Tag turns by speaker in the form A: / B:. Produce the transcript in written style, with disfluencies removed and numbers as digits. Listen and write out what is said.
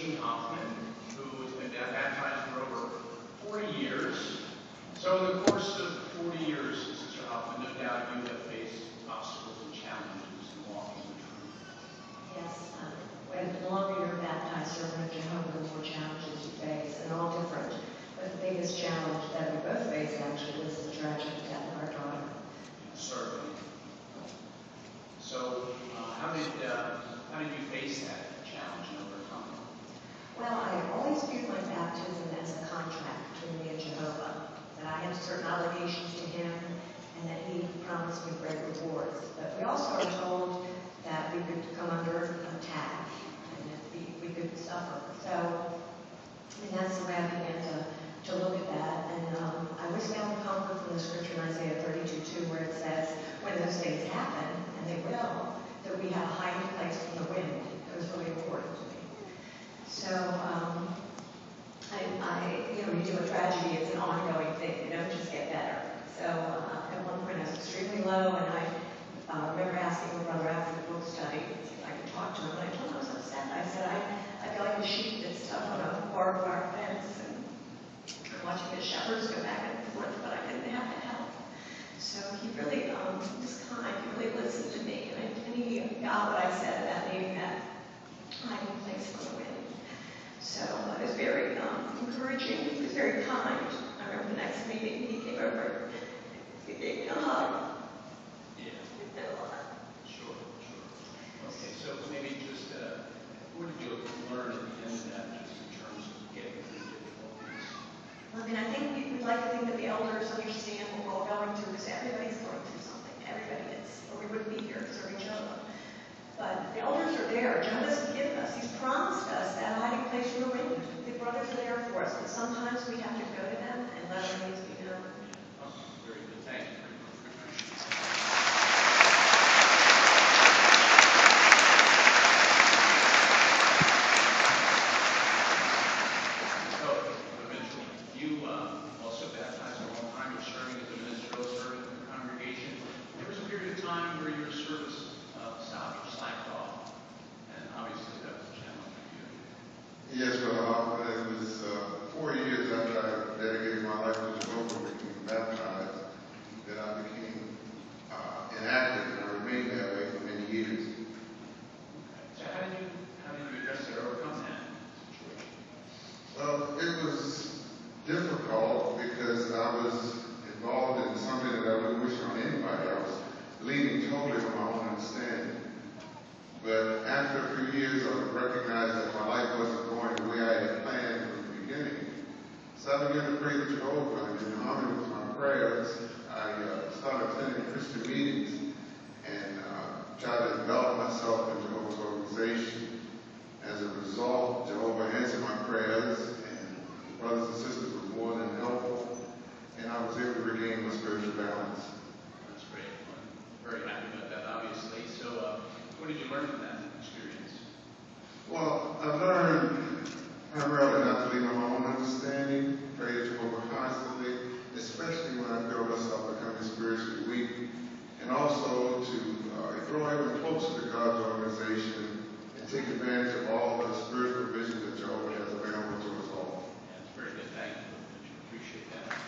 A: H.E. Hoffman, who has been baptized for over 40 years. So in the course of 40 years, Sister Hoffman, no doubt you have faced obstacles and challenges in walking the truth.
B: Yes, when the longer you're a baptized servant of Jehovah, the more challenges you face, and all different. But the biggest challenge that we both face actually was the tragic death of our daughter.
A: Certainly. So how did you face that challenge and overcome it?
B: Well, I always viewed my baptism as a contract between me and Jehovah, that I had certain obligations to him, and that he promised me great rewards. But we also are told that we could come under attack, and that we could suffer. So, and that's the way I began to look at that. And I was found comfort from the scripture in Isaiah 32:2, where it says, when those things happen, and they will, that we have a hiding place from the wind. It was really important to me. So, you do a tragedy, it's an ongoing thing. You don't just get better. So, at one point I was extremely low, and I remember asking my brother after the book study if I could talk to him. And I told him I was upset. I said, I feel like a sheep that's stuck on a barbed wire fence, and watching the shepherds go back and forth, but I didn't have the help. So he really was kind. He really listened to me, and he got what I said about needing that hiding place for the wind. So it was very encouraging. He was very kind. I remember the next meeting, he came over, he gave me a hug.
A: Yeah. Sure. Okay, so maybe just what did you learn at the end of that, just in terms of getting through difficulties?
B: I mean, I think we'd like to think that the elders understand what we're all going through, because everybody's going through something. Everybody is, or we wouldn't be here serving Jehovah. But the elders are there. Jehovah's given us. He's promised us that hiding place from the wind. The brothers are there for us, but sometimes we have to go to them and let our needs be known.
A: Oh, very good. Thank you. You also baptized a long time. You're serving as a ministerial servant in the congregation. There was a period of time where your service stopped or slacked off, and obviously that was a challenge for you.
C: Yes, Brother Hoffman, it was 4 years after I dedicated my life to Jehovah, became baptized, that I became inactive, and I remained that way for many years.
A: Okay. So how did you address or overcome that situation?
C: Well, it was difficult because I was involved in something that I wouldn't wish on anybody. I was leaning totally on my own understanding. But after a few years, I recognized that my life wasn't going the way I had planned from the beginning. So I began to pray to Jehovah, and in harmony with my prayers, I started attending Christian meetings and tried to develop myself in Jehovah's organization. As a result, Jehovah answered my prayers, and brothers and sisters were more than helpful, and I was able to regain my spiritual balance.
A: That's great. I'm very happy about that, obviously. So what did you learn from that experience?
C: Well, I learned primarily not to lean on my own understanding, pray to Jehovah constantly, especially when I feel myself becoming spiritually weak, and also to grow ever closer to God's organization and take advantage of all the spiritual vision that Jehovah has available to us all.
A: Yeah, that's very good. Thank you. I appreciate that.